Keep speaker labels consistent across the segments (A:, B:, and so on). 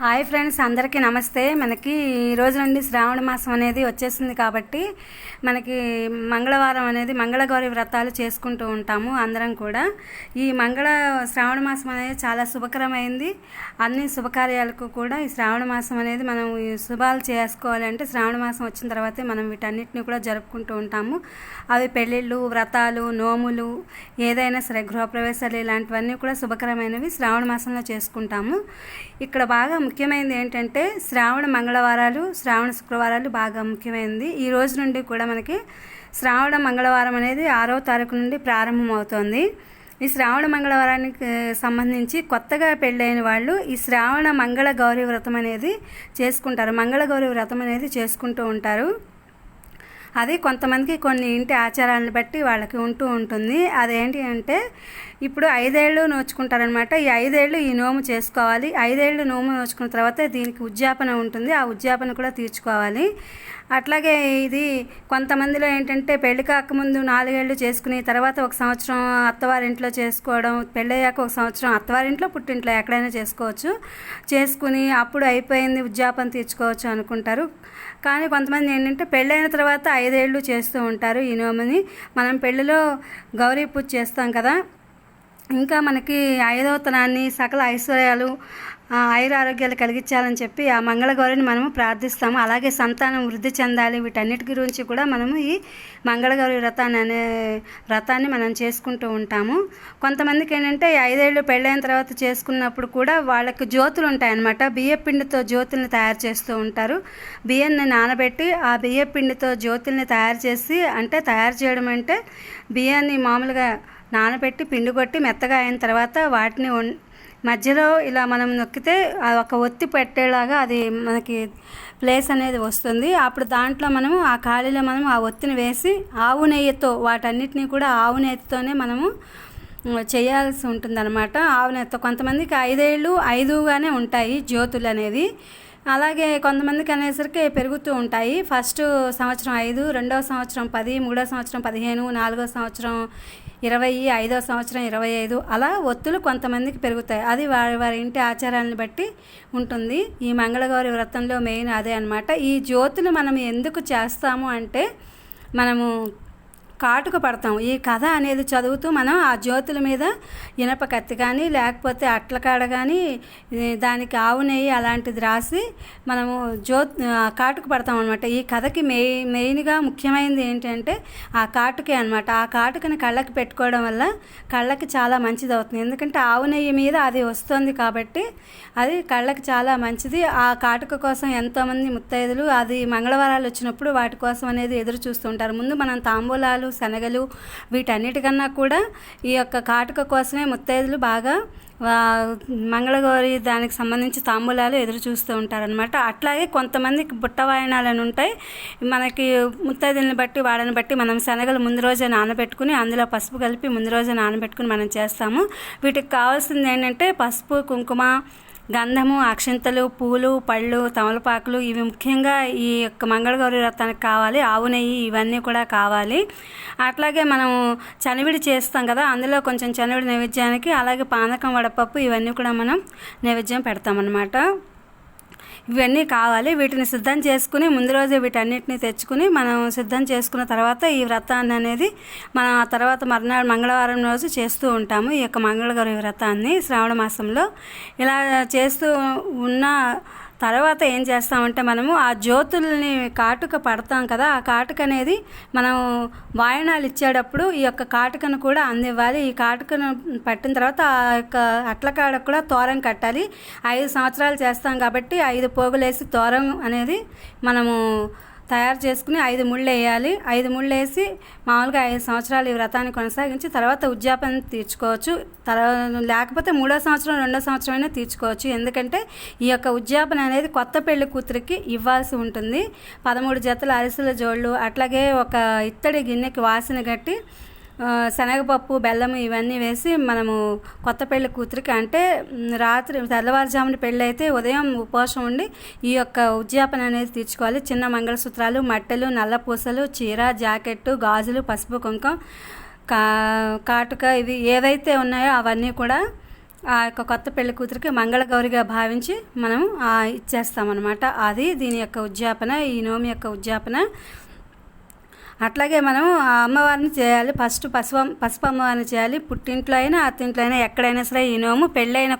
A: Hi friends, అందరికీ నమస్తే. మనకి ఈ రోజు నుండి శ్రావణ మాసం అనేది వచ్చేసింది కాబట్టి మనకి మంగళవారం అనేది మంగళగౌరి వ్రతాలు చేసుకుంటూ ఉంటాము అందరం కూడా. ఈ శ్రావణ మాసం అనేది చాలా శుభకరమైంది. అన్ని శుభకార్యాలకు కూడా ఈ శ్రావణ మాసం అనేది మనం ఈ శుభాలు చేసుకోవాలంటే శ్రావణ మాసం వచ్చిన తర్వాతే మనం వీటన్నిటిని కూడా జరుపుకుంటూ ఉంటాము. అవి పెళ్ళిళ్ళు, వ్రతాలు, నోములు, ఏదైనా సరే గృహప్రవేశాలు ఇలాంటివన్నీ కూడా శుభకరమైనవి శ్రావణ మాసంలో చేసుకుంటాము. ఇక్కడ బాగా ముఖ్యమైనది ఏంటంటే శ్రావణ మంగళవారాలు, శ్రావణ శుక్రవారాలు బాగా ముఖ్యమైనది. ఈ రోజు నుండి కూడా మనకి శ్రావణ మంగళవారం అనేది 6వ తారీఖు నుండి ప్రారంభమవుతోంది. ఈ శ్రావణ మంగళవారానికి సంబంధించి కొత్తగా పెళ్ళైన వాళ్ళు ఈ శ్రావణ మంగళ గౌరీ వ్రతం అనేది చేసుకుంటారు. మంగళ గౌరీ వ్రతం అనేది చేసుకుంటూ ఉంటారు. అది కొంతమందికి కొన్ని ఇంటి ఆచారాలను బట్టి వాళ్ళకి ఉంటూ ఉంటుంది. అదేంటి అంటే ఇప్పుడు 5 ఏళ్ళు నోచుకుంటారనమాట. ఈ 5 ఏళ్ళు ఈ నోము చేసుకోవాలి. 5 ఏళ్ళు నోము నోచుకున్న తర్వాత దీనికి ఉద్యాపన ఉంటుంది. ఆ ఉద్యాపన కూడా తీర్చుకోవాలి. అట్లాగే ఇది కొంతమందిలో ఏంటంటే పెళ్లి కాకముందు 4 ఏళ్ళు చేసుకుని తర్వాత 1 సంవత్సరం అత్తవారింట్లో చేసుకోవడం, పెళ్ళయ్యాక 1 సంవత్సరం అత్తవారింట్లో, పుట్టింట్లో ఎక్కడైనా చేసుకోవచ్చు. చేసుకుని అప్పుడు అయిపోయింది ఉద్యాపన తీర్చుకోవచ్చు అనుకుంటారు. కానీ కొంతమంది ఏంటంటే పెళ్ళైన తర్వాత 5 ఏళ్ళు చేస్తూ ఉంటారు ఈ నోముని. మనం పెళ్ళిలో గౌరీ పూజ చేస్తాం కదా, ఇంకా మనకి 5వ తనాన్ని సకల ఐశ్వర్యాలు, ఆయురారోగ్యాలు కలిగించాలని చెప్పి ఆ మంగళగౌరిని మనము ప్రార్థిస్తాము. అలాగే సంతానం వృద్ధి చెందాలి, వీటన్నిటి గురించి కూడా మనము ఈ మంగళగౌరి వ్రతాన్ని మనం చేసుకుంటూ ఉంటాము. కొంతమందికి ఏంటంటే 5 ఏళ్ళు పెళ్ళైన తర్వాత చేసుకున్నప్పుడు కూడా వాళ్ళకి జ్యోతులు ఉంటాయన్నమాట. బియ్యపిండితో జ్యోతుల్ని తయారు చేస్తూ ఉంటారు. బియ్యాన్ని నానబెట్టి ఆ బియ్యపిండితో జ్యోతుల్ని తయారు చేయడం అంటే బియ్యాన్ని మామూలుగా నానబెట్టి పిండి కొట్టి మెత్తగా అయిన తర్వాత వాటిని మధ్యలో ఇలా మనం నొక్కితే ఒక ఒత్తి పెట్టేలాగా అది మనకి ప్లేస్ అనేది వస్తుంది. అప్పుడు దాంట్లో మనము ఆ ఖాళీలో మనము ఆ ఒత్తిని వేసి ఆవు నెయ్యితో వాటన్నిటినీ కూడా ఆవు నెయ్యితోనే మనము చేయాల్సి ఉంటుంది అనమాట. ఆవు నెయ్యితో కొంతమందికి 5 ఏళ్ళు 5గానే ఉంటాయి జ్యోతులు అనేది. అలాగే కొంతమందికి అనేసరికి పెరుగుతూ ఉంటాయి. ఫస్ట్ సంవత్సరం 5, రెండవ సంవత్సరం 10, మూడవ సంవత్సరం 15, 4వ సంవత్సరం 20, 5వ సంవత్సరం 25 అలా ఒత్తులు కొంతమందికి పెరుగుతాయి. అది వారి ఇంటి ఆచారాలను బట్టి ఉంటుంది. ఈ మంగళగౌరి వ్రతంలో మెయిన్ అదే అనమాట. ఈ జ్యోతులు మనం ఎందుకు చేస్తాము అంటే మనము కాటుక పడతాం. ఈ కథ అనేది చదువుతూ మనం ఆ జ్యోతుల మీద ఇనప కత్తి కానీ లేకపోతే అట్లకాడ కానీ దానికి ఆవు నెయ్యి అలాంటిది రాసి మనము కాటుక పడతాం అనమాట. ఈ కథకి మెయిన్గా ముఖ్యమైనది ఏంటంటే ఆ కాటుకే అనమాట. ఆ కాటుకని కళ్ళకి పెట్టుకోవడం వల్ల కళ్ళకి చాలా మంచిది అవుతుంది. ఎందుకంటే ఆవు నెయ్యి మీద అది వస్తుంది కాబట్టి అది కళ్ళకి చాలా మంచిది. ఆ కాటుక కోసం ఎంతోమంది ముత్తైదులు అది మంగళవారాలు వచ్చినప్పుడు వాటి కోసం అనేది ఎదురు చూస్తూ ఉంటారు. ముందు మనం తాంబూలాలు, శనగలు వీటన్నిటికన్నా కూడా ఈ యొక్క కాటుక కోసమే ముత్తైదులు బాగా మంగళగౌరి దానికి సంబంధించి తాంబూలాలు ఎదురు చూస్తూ ఉంటారనమాట. అట్లాగే కొంతమందికి బుట్ట వాయనాలని ఉంటాయి. మనకి ముత్తైదుల్ని బట్టి వాళ్ళని బట్టి మనం శనగలు ముందు రోజే నానబెట్టుకుని అందులో పసుపు కలిపి ముందు రోజే నానబెట్టుకుని మనం చేస్తాము. వీటికి కావాల్సింది ఏంటంటే పసుపు, కుంకుమ, గంధము, అక్షింతలు, పూలు, పళ్ళు, తమలపాకులు ఇవి ముఖ్యంగా ఈ యొక్క మంగళగౌరి వ్రతానికి కావాలి. ఆవు నెయ్యి ఇవన్నీ కూడా కావాలి. అట్లాగే మనం చనివిడి చేస్తాం కదా, అందులో కొంచెం చనివిడి నైవేద్యానికి, అలాగే పానకం, వడపప్పు ఇవన్నీ కూడా మనం నైవేద్యం పెడతామన్నమాట. ఇవన్నీ కావాలి. వీటిని సిద్ధం చేసుకుని ముందు రోజే వీటన్నిటిని తెచ్చుకుని మనం సిద్ధం చేసుకున్న తర్వాత ఈ వ్రతాన్ని అనేది మనం ఆ తర్వాత మర్నాడు మంగళవారం రోజు చేస్తూ ఉంటాము. ఈ యొక్క మంగళగౌరి వ్రతాన్ని శ్రావణ మాసంలో ఇలా చేస్తూ ఉన్న తర్వాత ఏం చేస్తామంటే మనము ఆ జ్యోతుల్ని కాటుక పడతాం కదా, ఆ కాటుక అనేది మనం వాయనాలు ఇచ్చేటప్పుడు ఈ యొక్క కాటుకను కూడా అందివ్వాలి. ఈ కాటుకను పట్టిన తర్వాత ఆ యొక్క అట్లకాడకు కూడా తోరం కట్టాలి. 5 సంవత్సరాలు చేస్తాం కాబట్టి 5 పోగులేసి తోరం అనేది మనము తయారు చేసుకుని 5 ముళ్ళు వేయాలి. 5 ముళ్ళు వేసి మామూలుగా 5 సంవత్సరాలు ఈ వ్రతాన్ని కొనసాగించి తర్వాత ఉద్యాపన తీర్చుకోవచ్చు. లేకపోతే 3వ సంవత్సరం 2వ సంవత్సరం అయినా తీర్చుకోవచ్చు. ఎందుకంటే ఈ యొక్క ఉద్యాపన అనేది కొత్త పెళ్లి కూతురికి ఇవ్వాల్సి ఉంటుంది. 13 జతల అరిసెల జోళ్ళు, అట్లాగే ఒక ఇత్తడి గిన్నెకి వాసన గట్టి శనగపప్పు, బెల్లము ఇవన్నీ వేసి మనము కొత్త పెళ్లి కూతురికి అంటే రాత్రి తెల్లవారుజామున పెళ్ళి అయితే ఉదయం ఉపవాసం ఉండి ఈ యొక్క ఉద్యాపన అనేది తీర్చుకోవాలి. చిన్న మంగళసూత్రాలు, మట్టెలు, నల్ల పూసలు, చీర, జాకెట్టు, గాజులు, పసుపు, కుంకుమ, కాటుక ఇవి ఏవైతే ఉన్నాయో అవన్నీ కూడా ఆ యొక్క కొత్త పెళ్లి కూతురికి మంగళగౌరిగా భావించి మనం ఇచ్చేస్తామన్నమాట. అది దీని యొక్క ఉద్యాపన, ఈ నోమి యొక్క ఉద్యాపన. అట్లాగే మనం ఆ అమ్మవారిని చేయాలి. ఫస్ట్ పసుపు అమ్మవారిని చేయాలి. పుట్టింట్లో అయినా అత్తింట్లో అయినా ఎక్కడైనా సరే ఈ నోము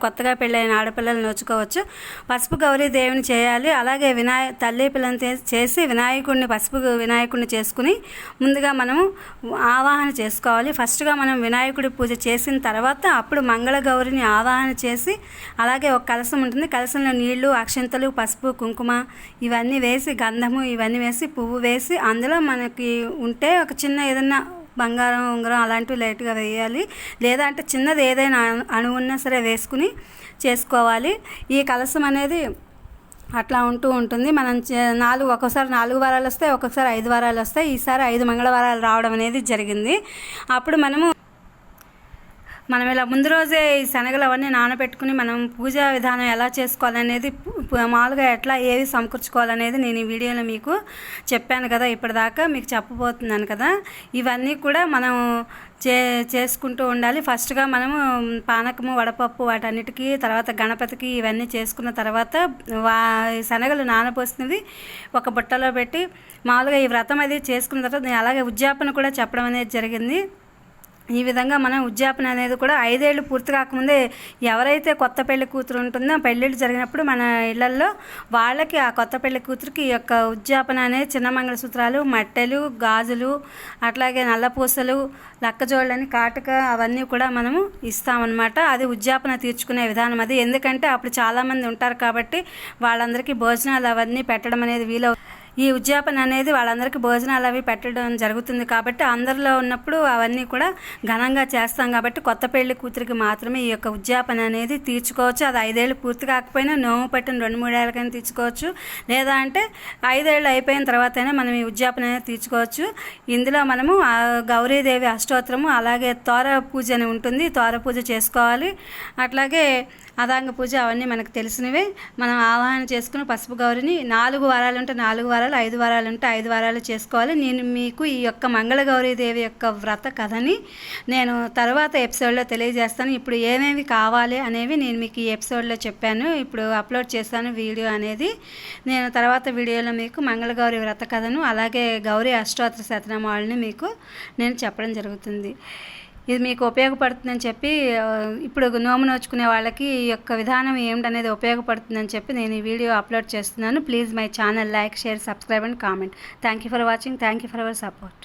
A: కొత్తగా పెళ్ళైన ఆడపిల్లలు నోచుకోవచ్చు. పసుపు గౌరీ దేవిని చేయాలి. అలాగే తల్లి పిల్లని చేసి పసుపు వినాయకుడిని చేసుకుని ముందుగా మనము ఆవాహన చేసుకోవాలి. ఫస్ట్గా మనం వినాయకుడి పూజ చేసిన తర్వాత అప్పుడు మంగళగౌరిని ఆవాహన చేసి, అలాగే ఒక కలశం ఉంటుంది, కలశంలో నీళ్లు, అక్షింతలు, పసుపు, కుంకుమ ఇవన్నీ వేసి, గంధము ఇవన్నీ వేసి, పువ్వు వేసి, అందులో మనకి ఉంటే ఒక చిన్న ఏదైనా బంగారం ఉంగరం అలాంటివి లైట్గా వేయాలి. లేదా అంటే చిన్నది ఏదైనా అణువున్నా సరే వేసుకుని చేసుకోవాలి. ఈ కలశం అనేది అట్లా ఉంటుంది. మనం ఒక్కోసారి 4 వారాలు వస్తాయి, ఒక్కొక్కసారి 5 వారాలు వస్తాయి. ఈసారి 5 మంగళవారాలు రావడం అనేది జరిగింది. అప్పుడు మనం ఇలా ముందు రోజే ఈ శనగలు అవన్నీ నానబెట్టుకుని మనం పూజా విధానం ఎలా చేసుకోవాలనేది, మామూలుగా ఎట్లా ఏవి సమకూర్చుకోవాలనేది నేను ఈ వీడియోలో మీకు చెప్పాను కదా, ఇప్పటిదాకా మీకు చెప్పబోతున్నాను కదా. ఇవన్నీ కూడా మనం చేసుకుంటూ ఉండాలి. ఫస్ట్గా మనము పానకము, వడపప్పు వాటన్నిటికీ, తర్వాత గణపతికి ఇవన్నీ చేసుకున్న తర్వాత శనగలు నానపోసినవి ఒక బుట్టలో పెట్టి మామూలుగా ఈ వ్రతం అది చేసుకున్న తర్వాత అలాగే ఉద్యాపన కూడా చెప్పడం అనేది జరిగింది. ఈ విధంగా మనం ఉద్యాపన అనేది కూడా 5 ఏళ్ళు పూర్తి కాకముందే ఎవరైతే కొత్త పెళ్లి కూతురు ఉంటుందో పెళ్ళిళ్ళు జరిగినప్పుడు మన ఇళ్లల్లో వాళ్ళకి ఆ కొత్త పెళ్లి కూతురికి ఈ యొక్క ఉద్యాపన అనేది చిన్న మంగళసూత్రాలు, మట్టెలు, గాజులు, అట్లాగే నల్లపూసలు, లక్కజోళ్ళని, కాటుక అవన్నీ కూడా మనము ఇస్తామన్నమాట. అది ఉద్యాపన తీర్చుకునే విధానం అది. ఎందుకంటే అప్పుడు చాలామంది ఉంటారు కాబట్టి వాళ్ళందరికీ భోజనాలు అవన్నీ పెట్టడం అనేది ఈ ఉద్యాపన అనేది వాళ్ళందరికీ భోజనాలు అవి పెట్టడం జరుగుతుంది కాబట్టి అందరిలో ఉన్నప్పుడు అవన్నీ కూడా ఘనంగా చేస్తాం కాబట్టి కొత్త పెళ్లి కూతురికి మాత్రమే ఈ యొక్క ఉద్యాపన అనేది తీర్చుకోవచ్చు. అది 5 ఏళ్ళు పూర్తి కాకపోయినా నోము పట్టిన 2-3 ఏళ్ళకైనా తీర్చుకోవచ్చు. లేదా అంటే 5 ఏళ్ళు అయిపోయిన తర్వాతైనా మనం ఈ ఉద్యాపన అనేది తీర్చుకోవచ్చు. ఇందులో మనము గౌరీదేవి అష్టోత్తరము, అలాగే తోర పూజ అని ఉంటుంది, తోర పూజ చేసుకోవాలి. అట్లాగే అదాంగ పూజ అవన్నీ మనకు తెలిసినవే. మనం ఆవాహన చేసుకుని పసుపు గౌరిని 4 వారాలు ఉంటే 4 వారాలు, 5 వారాలు ఉంటే 5 వారాలు చేసుకోవాలి. నేను మీకు ఈ యొక్క మంగళగౌరీదేవి యొక్క వ్రత కథని నేను తర్వాత ఎపిసోడ్లో తెలియజేస్తాను. ఇప్పుడు ఏమేమి కావాలి అనేవి నేను మీకు ఈ ఎపిసోడ్లో చెప్పాను. ఇప్పుడు అప్లోడ్ చేస్తాను వీడియో అనేది. నేను తర్వాత వీడియోలో మీకు మంగళగౌరి వ్రత కథను, అలాగే గౌరీ అష్టోత్తర శతనామావళిని మీకు నేను చెప్పడం జరుగుతుంది. ఇది మీకు ఉపయోగపడుతుందని చెప్పి, ఇప్పుడు నోము నోచుకునే వాళ్ళకి ఈ యొక్క విధానం ఏమిటనేది ఉపయోగపడుతుందని చెప్పి నేను ఈ వీడియో అప్లోడ్ చేస్తున్నాను. Please my channel like, share, subscribe and comment. Thank you for watching. Thank you for our support.